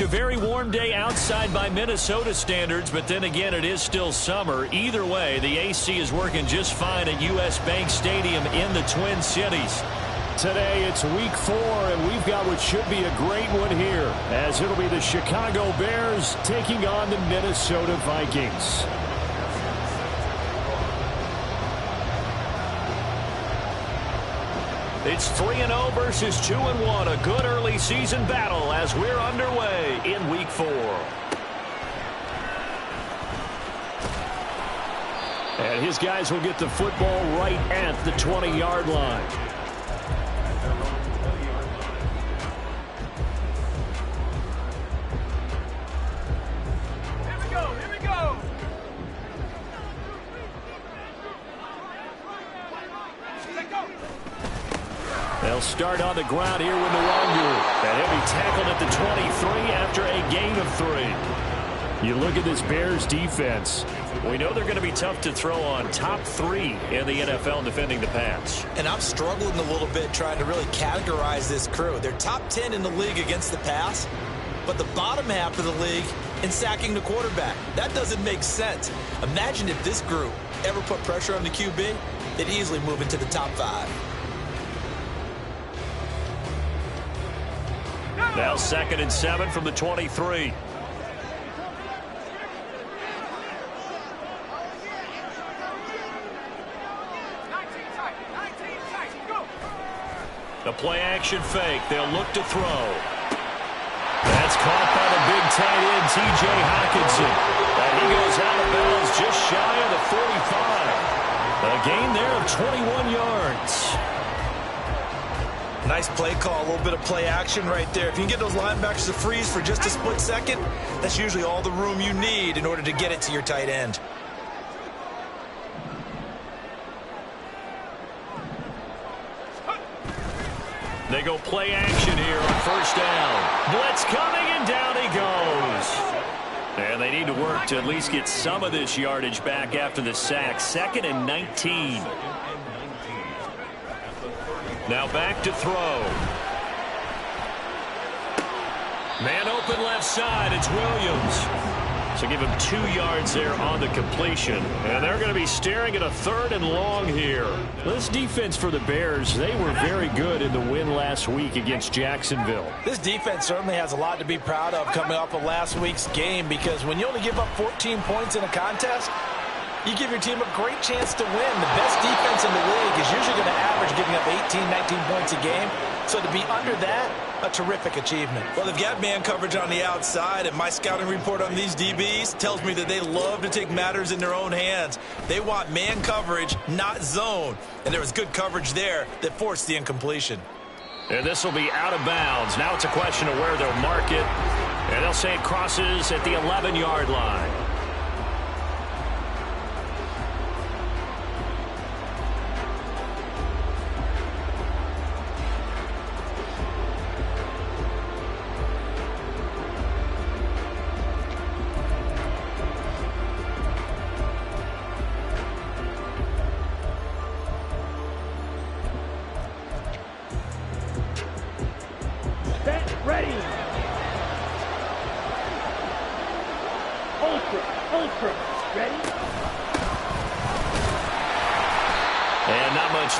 A very warm day outside by Minnesota standards, but then again, it is still summer. Either way, the AC is working just fine at U.S. Bank Stadium in the Twin Cities. Today, it's week 4, and we've got what should be a great one here, as it'll be the Chicago Bears taking on the Minnesota Vikings. It's 3-0 versus 2-1, a good early season battle as we're underway in week 4. And his guys will get the football right at the 20-yard line. They'll start on the ground here with Nwangu. And he'll be tackled at the 23 after a gain of 3. You look at this Bears defense. We know they're going to be tough to throw on. Top 3 in the NFL defending the pass. And I'm struggling a little bit trying to really categorize this crew. They're top 10 in the league against the pass, but the bottom half of the league in sacking the quarterback. That doesn't make sense. Imagine if this group ever put pressure on the QB, they'd easily move into the top 5. Now 2nd and 7 from the 23. The play action fake. They'll look to throw. That's caught by the big tight end, T.J. Hockenson. And he goes out of bounds just shy of the 45. A gain there of 21 yards. Nice play call, a little bit of play action right there. If you can get those linebackers to freeze for just a split second, that's usually all the room you need in order to get it to your tight end. They go play action here on 1st down. Blitz coming, and down he goes. And they need to work to at least get some of this yardage back after the sack. 2nd and 19. Now back to throw. Man open left side. It's Williams. So give him 2 yards there on the completion. And they're going to be staring at a 3rd and long here. This defense for the Bears, they were very good in the win last week against Jacksonville. This defense certainly has a lot to be proud of coming off of last week's game, because when you only give up 14 points in a contest, you give your team a great chance to win. The best defense in the league is usually going to average giving up 18, 19 points a game. So to be under that, a terrific achievement. Well, they've got man coverage on the outside, and my scouting report on these DBs tells me that they love to take matters in their own hands. They want man coverage, not zone. And there was good coverage there that forced the incompletion. And this will be out of bounds. Now it's a question of where they'll mark it. And they'll say it crosses at the 11-yard line.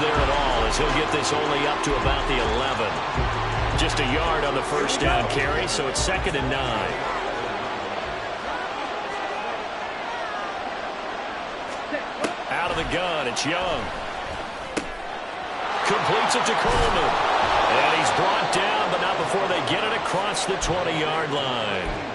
There at all, as he'll get this only up to about the 11. Just a yard on the 1st down carry, so it's 2nd and 9. Out of the gun, it's Young. Completes it to Coleman. And he's brought down, but not before they get it across the 20-yard line.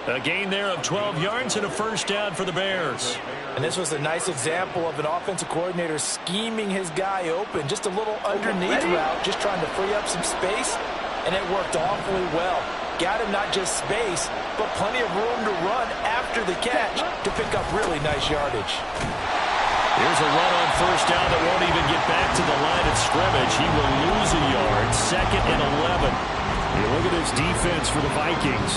A gain there of 12 yards and a 1st down for the Bears. And this was a nice example of an offensive coordinator scheming his guy open. Just a little underneath route, just trying to free up some space, and it worked awfully well. Got him not just space, but plenty of room to run after the catch to pick up really nice yardage. Here's a run on 1st down that won't even get back to the line of scrimmage. He will lose a yard. 2nd and 11. You look at this defense for the Vikings.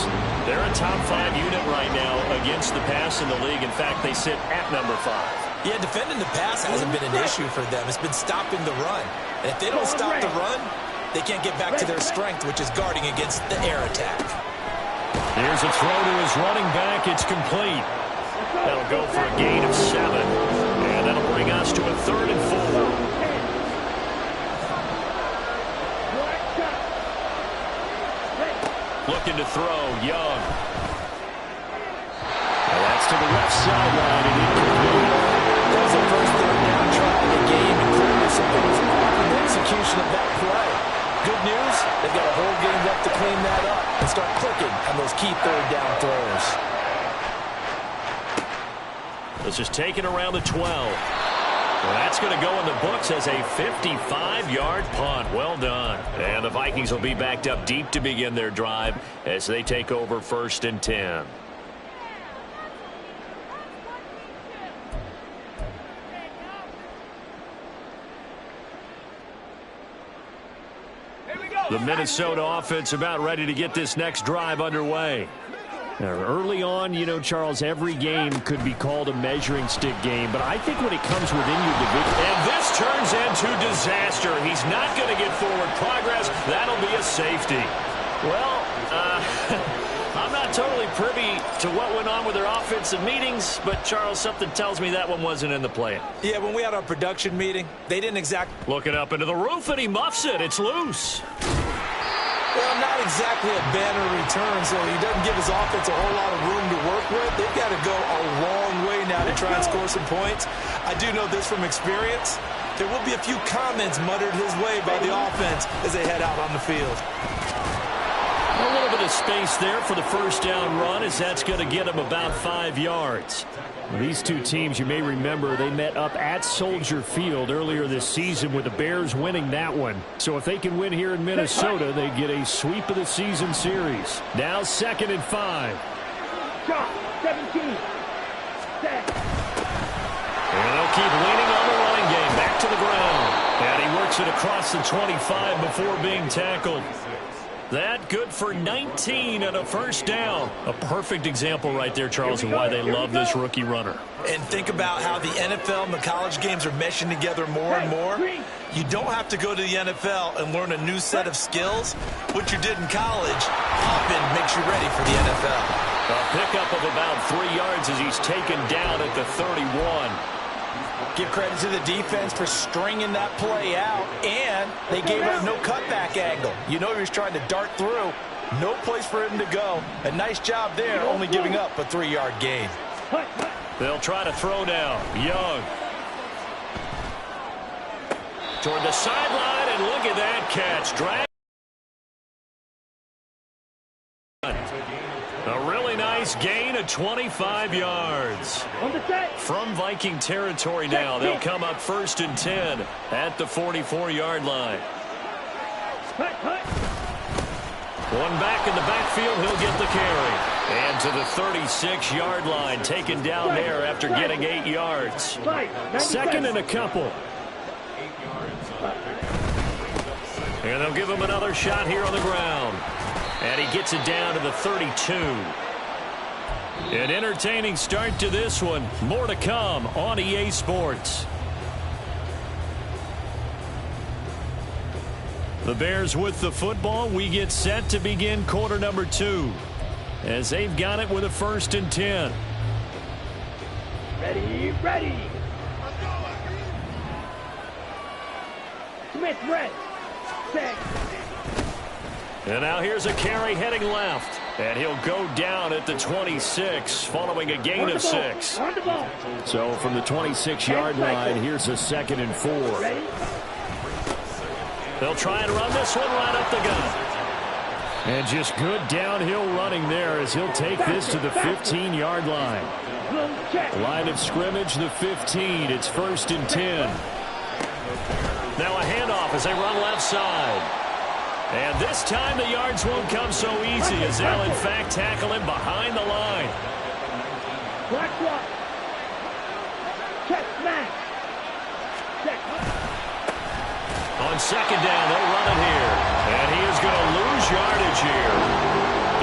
They're a top 5 unit right now against the pass in the league. In fact, they sit at number 5. Yeah, defending the pass hasn't been an issue for them. It's been stopping the run. And if they don't stop the run, they can't get back to their strength, which is guarding against the air attack. Here's a throw to his running back. It's complete. That'll go for a gain of 7. And that'll bring us to a 3rd and 4. Looking to throw, Young. And that's to the left sideline and incomplete. That was the first third down try of the game, and clearly something was off in the execution of that play. Good news, they've got a whole game left to clean that up and start clicking on those key third down throws. This is taken around the 12. Well, that's going to go in the books as a 55-yard punt. Well done. And the Vikings will be backed up deep to begin their drive as they take over 1st and 10. The Minnesota offense about ready to get this next drive underway. Now, early on, you know, Charles, every game could be called a measuring stick game, but I think when it comes within your division... And this turns into disaster. He's not going to get forward progress. That'll be a safety. Well, I'm not totally privy to what went on with their offensive meetings, but, Charles, something tells me that one wasn't in the plan. Yeah, when we had our production meeting, they didn't exactly... Looking up into the roof, and he muffs it. It's loose. Well, not exactly a banner return, so he doesn't give his offense a whole lot of room to work with. They've got to go a long way now to try and score some points. I do know this from experience. There will be a few comments muttered his way by the offense as they head out on the field. A little bit of space there for the first down run, as that's going to get him about 5 yards. These two teams, you may remember, they met up at Soldier Field earlier this season with the Bears winning that one. So if they can win here in Minnesota, they get a sweep of the season series. Now 2nd and 5. 17. And they'll keep leaning on the running game. Back to the ground. And he works it across the 25 before being tackled. That good for 19 and a first down. A perfect example right there, Charles, of why they love this rookie runner. And think about how the NFL and the college games are meshing together more and more. You don't have to go to the NFL and learn a new set of skills. What you did in college often makes you ready for the NFL. A pickup of about 3 yards as he's taken down at the 31. Give credit to the defense for stringing that play out, and they gave up no cutback angle. You know he was trying to dart through. No place for him to go. A nice job there, only giving up a 3-yard gain. They'll try to throw down. Young. Toward the sideline, and look at that catch. Drag. A really nice gain of 25 yards. From Viking territory now, they'll come up 1st and 10 at the 44-yard line. One back in the backfield, he'll get the carry. And to the 36-yard line, taken down there after getting 8 yards. 2nd and a couple. And they'll give him another shot here on the ground. And he gets it down to the 32. An entertaining start to this one. More to come on EA Sports. The Bears with the football. We get set to begin quarter number 2. As they've got it with a 1st and 10. Ready. Smith, red. Set. And now here's a carry heading left. And he'll go down at the 26 following a gain of 6. So from the 26-yard line, here's a 2nd and 4. They'll try and run this one right up the gut. And just good downhill running there as he'll take this to the 15-yard line. Line of scrimmage, the 15. It's 1st and 10. Now a handoff as they run left side. And this time the yards won't come so easy as they'll in fact tackle him behind the line. Black block. Check, smash. Check. On 2nd down, they'll run it here. And he is going to lose yardage here.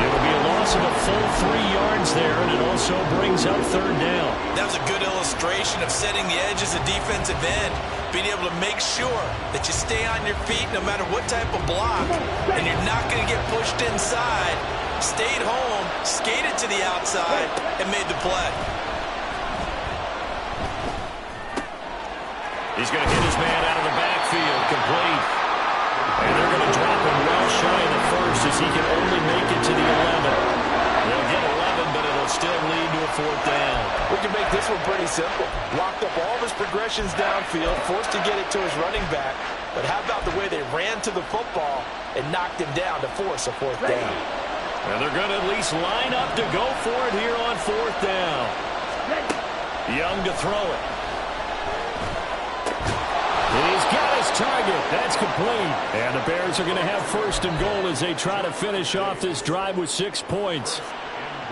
It'll be a loss of a full 3 yards there, and it also brings up 3rd down. That was a good illustration of setting the edge as a defensive end. Being able to make sure that you stay on your feet no matter what type of block, and you're not going to get pushed inside stayed home, skated to the outside, and made the play. He's going to hit his man out of the backfield, complete. And they're going to drop him well shy of the first as he can only make it to the 11. They'll get 11, but it'll still lead to a 4th down. We can make this one pretty simple. Locked up all of his progressions downfield, forced to get it to his running back. But how about the way they ran to the football and knocked him down to force a 4th down? And they're going to at least line up to go for it here on 4th down. Young to throw it. He's got his target. That's complete. And the Bears are going to have 1st and goal as they try to finish off this drive with 6 points.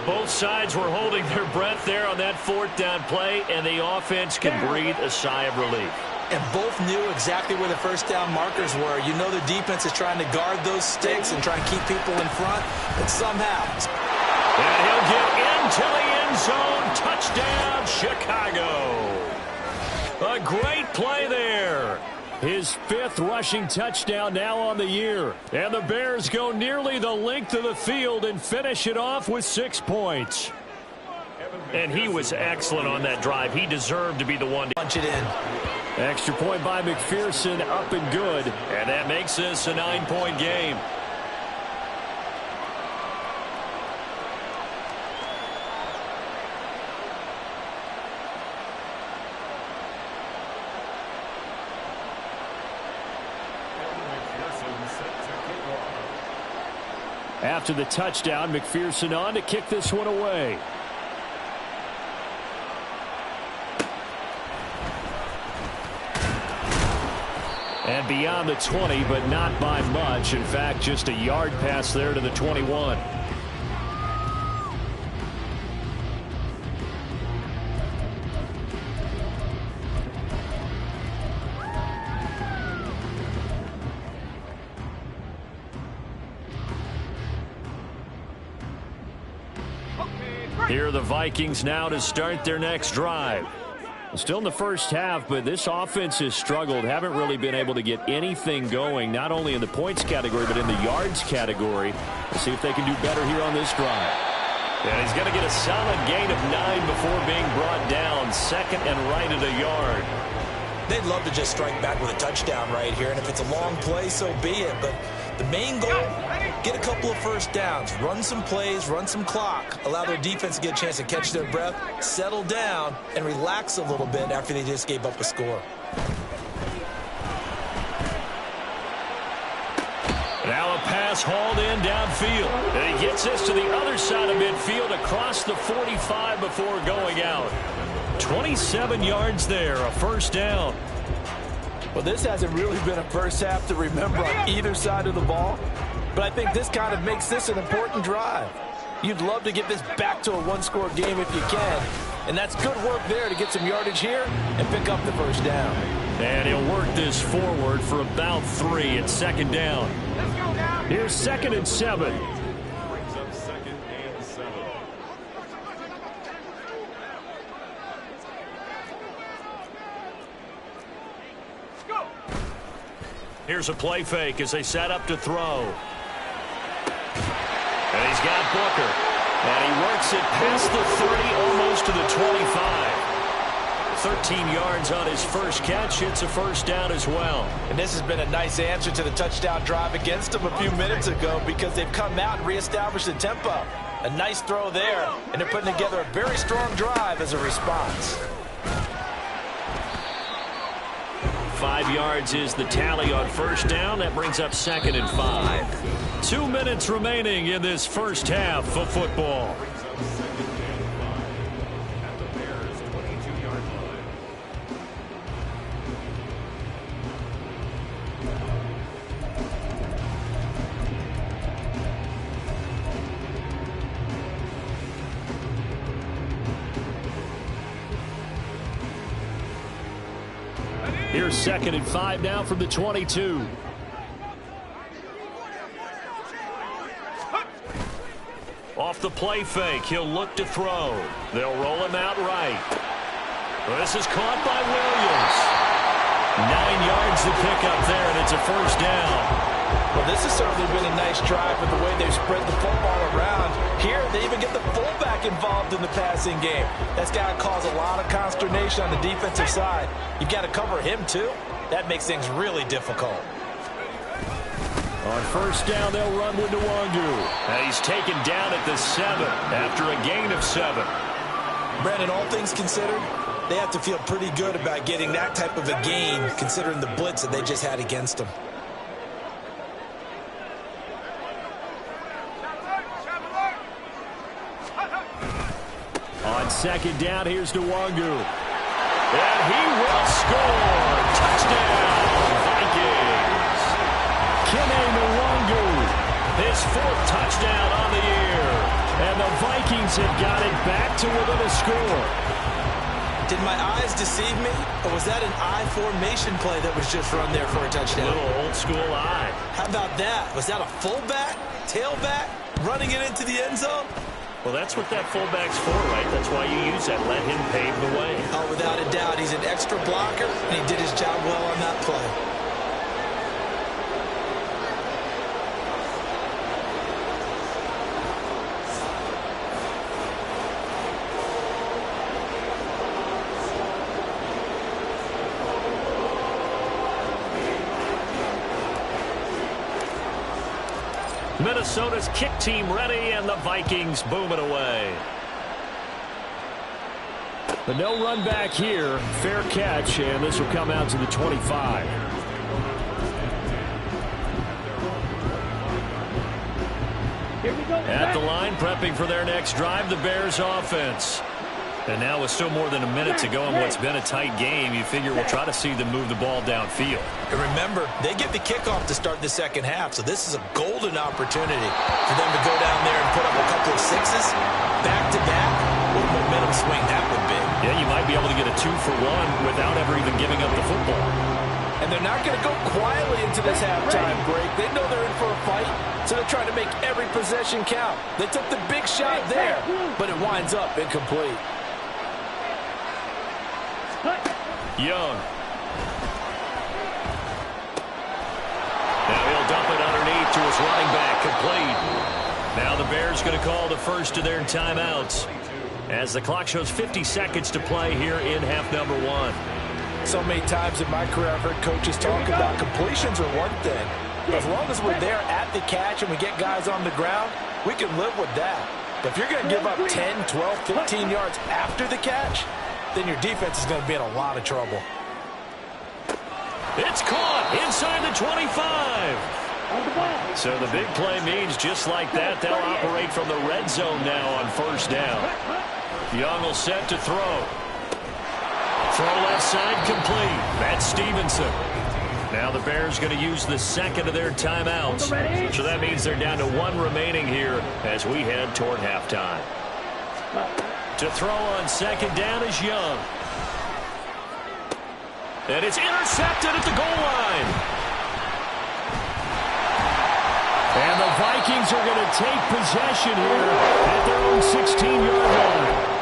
Both sides were holding their breath there on that 4th down play, and the offense can breathe a sigh of relief. And both knew exactly where the 1st down markers were. You know the defense is trying to guard those sticks and try and keep people in front, but somehow. And he'll get into the end zone. Touchdown, Chicago. A great play there. His 5th rushing touchdown now on the year. And the Bears go nearly the length of the field and finish it off with 6 points. And he was excellent on that drive. He deserved to be the one to punch it in. Extra point by McPherson, up and good. And that makes this a 9-point game. After the touchdown, McPherson on to kick this one away. And beyond the 20, but not by much. In fact, just a yard pass there to the 21. Here are the Vikings now to start their next drive. Still in the first half, but this offense has struggled. Haven't really been able to get anything going, not only in the points category, but in the yards category. Let's see if they can do better here on this drive. And he's going to get a solid gain of 9 before being brought down. 2nd and right at a yard. They'd love to just strike back with a touchdown right here, and if it's a long play, so be it. But the main goal, get a couple of 1st downs, run some plays, run some clock, allow their defense to get a chance to catch their breath, settle down, and relax a little bit after they just gave up a score. Now a pass hauled in downfield. And he gets this to the other side of midfield across the 45 before going out. 27 yards there, a 1st down. Well, this hasn't really been a first half to remember on either side of the ball, but I think this kind of makes this an important drive. You'd love to get this back to a 1-score game if you can, and that's good work there to get some yardage here and pick up the 1st down. And he'll work this forward for about 3 at 2nd down. Here's 2nd and 7. Here's a play fake as they set up to throw. And he's got Booker. And he works it past the 30, almost to the 25. 13 yards on his first catch. It's a 1st down as well. And this has been a nice answer to the touchdown drive against them a few minutes ago because they've come out and reestablished the tempo. A nice throw there, and they're putting together a very strong drive as a response. 5 yards is the tally on 1st down. That brings up 2nd and 5. 2 minutes remaining in this first half of football. Here's 2nd and 5 now from the 22. Off the play fake, he'll look to throw. They'll roll him out right. This is caught by Williams. 9 yards to pick up there, and it's a 1st down. Well, this has certainly been a nice drive with the way they've spread the football around. They even get the fullback involved in the passing game. That's got to cause a lot of consternation on the defensive side. You've got to cover him, too. That makes things really difficult. On first down, they'll run with Nwangu. And he's taken down at the 7 after a gain of 7. Brandon, all things considered, they have to feel pretty good about getting that type of a gain, considering the blitz that they just had against them. On second down, here's Nwangu. And he will score. Touchdown, Vikings. Kene Nwangu, his 4th touchdown on the year. And the Vikings have got it back to within a score. Did my eyes deceive me, or was that an I formation play that was just run there for a touchdown? A little old school eye. How about that? Was that a fullback, tailback, running it into the end zone? Well, that's what that fullback's for, right? That's why you use that. Let him pave the way. Oh, without a doubt. He's an extra blocker, and he did his job well on that play. Minnesota's kick team ready, and the Vikings boom it away. The no run back here. Fair catch, and this will come out to the 25. Here we go. At the line, prepping for their next drive, the Bears offense. And now with still more than a minute to go in what's been a tight game, you figure we'll try to see them move the ball downfield. And remember, they get the kickoff to start the second half, so this is a golden opportunity for them to go down there and put up a couple of sixes back-to-back. What a momentum swing that would be. Yeah, you might be able to get a 2-for-1 without ever even giving up the football. And they're not going to go quietly into this halftime break. They know they're in for a fight, so they're trying to make every possession count. They took the big shot there, but it winds up incomplete. Young. Now he'll dump it underneath to his running back, complete. Now the Bears going to call the first of their timeouts as the clock shows 50 seconds to play here in half number 1. So many times in my career I've heard coaches talk about completions are one thing. As long as we're there at the catch and we get guys on the ground, we can live with that. But if you're going to give up 10, 12, 15 yards after the catch, then your defense is going to be in a lot of trouble. It's caught inside the 25. So the big play means just like that, they'll operate from the red zone now on first down. Young will set to throw. Throw left side complete. Matt Stevenson. Now the Bears going to use the second of their timeouts. So that means they're down to 1 remaining here as we head toward halftime. To throw on second down is Young. And it's intercepted at the goal line. And the Vikings are going to take possession here at their own 16-yard line.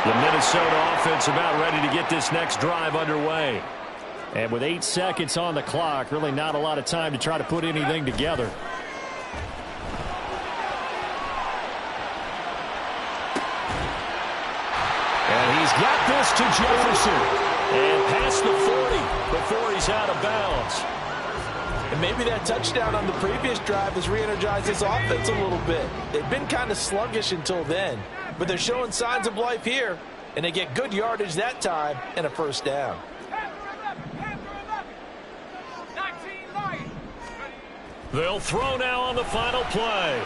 The Minnesota offense about ready to get this next drive underway. And with 8 seconds on the clock, really not a lot of time to try to put anything together. And he's got this to Jefferson. And past the 40 before he's out of bounds. And maybe that touchdown on the previous drive has re-energized this offense a little bit. They've been kind of sluggish until then, but they're showing signs of life here, and they get good yardage that time and a first down. They'll throw now on the final play.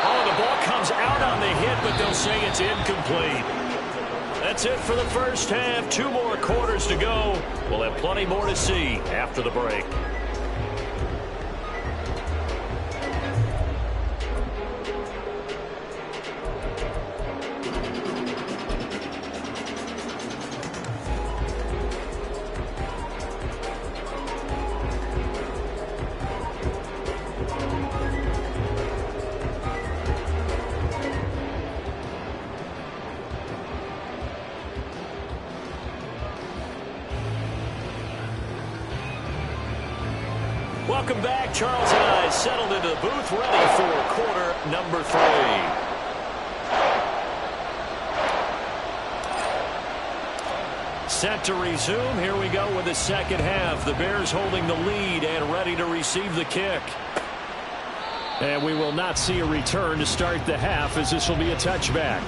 Oh, the ball comes out on the hit, but they'll say it's incomplete. That's it for the first half. 2 more quarters to go. We'll have plenty more to see after the break. Welcome back. Charles and I settled into the booth, ready for quarter number 3. Set to resume. Here we go with the second half. The Bears holding the lead and ready to receive the kick. And we will not see a return to start the half, as this will be a touchback.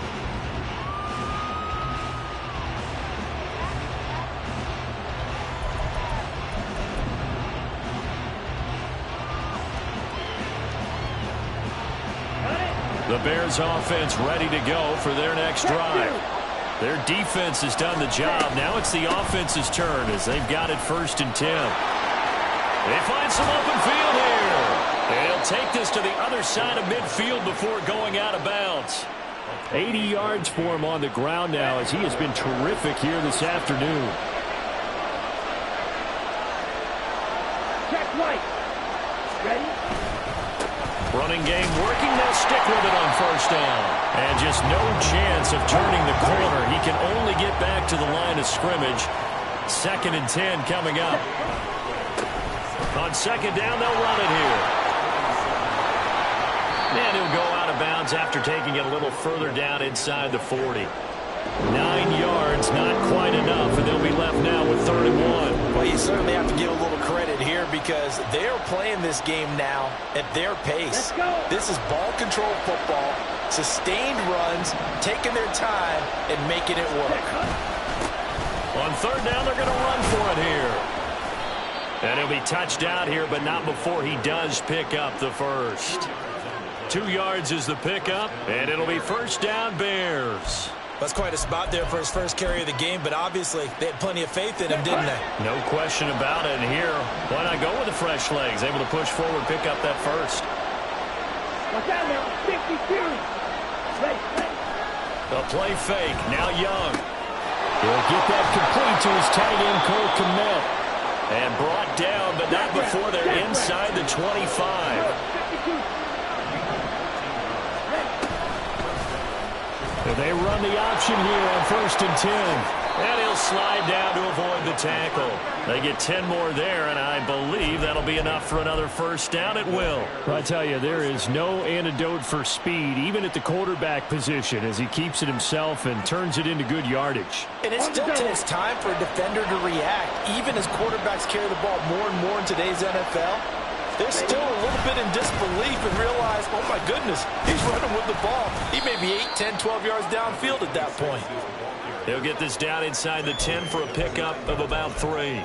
The Bears offense ready to go for their next drive. Their defense has done the job. Now it's the offense's turn as they've got it 1st and 10. They find some open field here. And he'll take this to the other side of midfield before going out of bounds. 80 yards for him on the ground now, as he has been terrific here this afternoon. Check right. Ready? Running game working. They'll stick with it on 1st down. And just no chance of turning the corner. He can only get back to the line of scrimmage. 2nd and 10 coming up. On 2nd down, they'll run it here. And he'll go out of bounds after taking it a little further down inside the 40. 9 yards, not quite enough, and they'll be left now with 3rd and 1. Well, you certainly have to give a little credit here because they're playing this game now at their pace. This is ball control football, sustained runs, taking their time, and making it work. On 3rd down, they're going to run for it here. And he'll be touched out here, but not before he does pick up the first. 2 yards is the pickup, and it'll be 1st down, Bears. That's quite a spot there for his first carry of the game, but obviously they had plenty of faith in him, didn't they? No question about it. And here, why not go with the fresh legs? Able to push forward, pick up that first. Watch out now. 52. Ready. A play fake. Now Young. He'll get that complete to his tight end, Cole Kmet. And brought down, but not before they're inside the 25. 52. They run the option here on 1st and 10. And he'll slide down to avoid the tackle. They get 10 more there, and I believe that'll be enough for another 1st down. It will. I tell you, there is no antidote for speed, even at the quarterback position, as he keeps it himself and turns it into good yardage. And it still takes time for a defender to react, even as quarterbacks carry the ball more and more in today's NFL. They're still a little bit in disbelief and realize, oh my goodness, he's running with the ball. He may be 8, 10, 12 yards downfield at that point. He'll get this down inside the 10 for a pickup of about 3.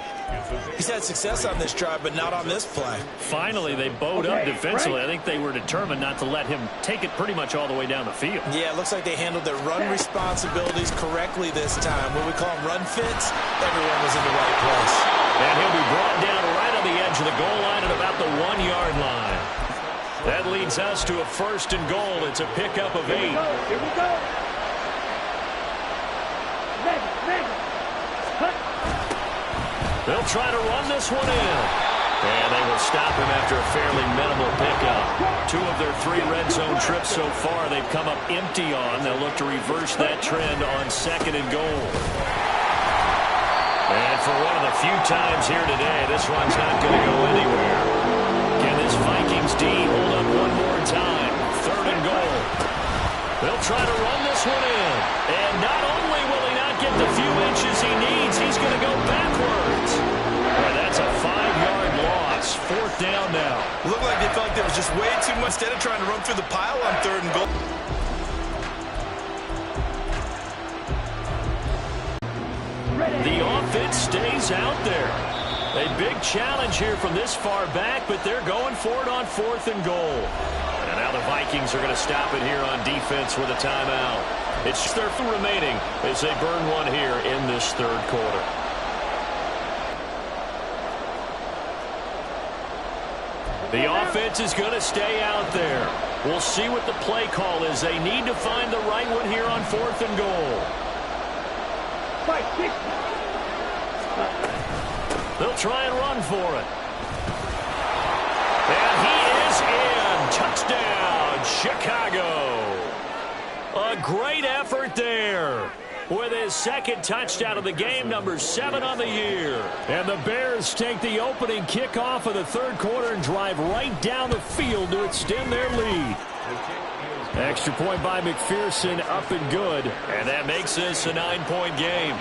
He's had success on this drive, but not on this play. Finally, they bowed up defensively. I think they were determined not to let him take it pretty much all the way down the field. Yeah, it looks like they handled their run responsibilities correctly this time. What we call them run fits, everyone was in the right place. And he'll be brought down right on the edge of the goal line at about the 1-yard line. That leads us to a 1st and goal. It's a pickup of 8. Here we go. Ready. Cut. They'll try to run this one in. And they will stop him after a fairly minimal pickup. 2 of their 3 red zone trips so far they've come up empty on. They'll look to reverse that trend on 2nd and goal. And for one of the few times here today, this one's not going to go anywhere. Can this Vikings D hold up one more time? 3rd and goal. They'll try to run this one in. And not only will he not get the few inches he needs, he's going to go backwards. Boy, that's a 5-yard loss. 4th down now. Looked like they felt like there was just way too much. Instead of trying to run through the pile on 3rd and goal. The offense stays out there. A big challenge here from this far back, but they're going for it on 4th and goal. And now the Vikings are going to stop it here on defense with a timeout. It's their remaining as they burn one here in this 3rd quarter. The offense is going to stay out there. We'll see what the play call is. They need to find the right one here on 4th and goal. They'll try and run for it. And he is in. Touchdown, Chicago. A great effort there. with his second touchdown of the game, number 7 on the year. And the Bears take the opening kickoff of the third quarter and drive right down the field to extend their lead. Extra point by McPherson, up and good. And that makes this a 9-point game.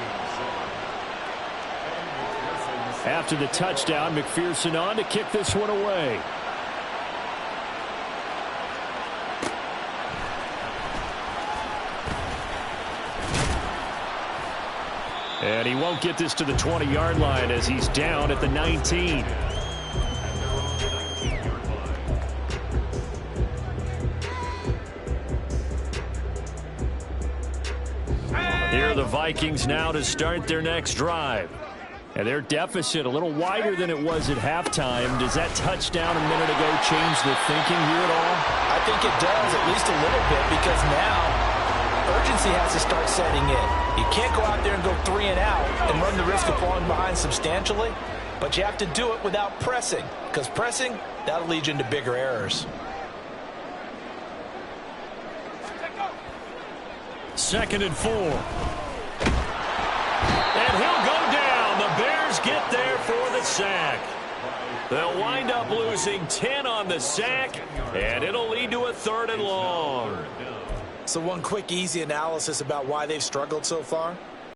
After the touchdown, McPherson on to kick this one away. And he won't get this to the 20-yard line as he's down at the 19. Here are the Vikings now to start their next drive. And their deficit a little wider than it was at halftime. Does that touchdown a minute ago change the thinking here at all? I think it does, at least a little bit, because now urgency has to start setting in. You can't go out there and go 3 and out and run the risk of falling behind substantially, but you have to do it without pressing, because pressing, that'll lead you into bigger errors. 2nd and 4. And he'll go down. The Bears get there for the sack. They'll wind up losing 10 on the sack, and it'll lead to a 3rd and long. So one quick, easy analysis about why they've struggled so far.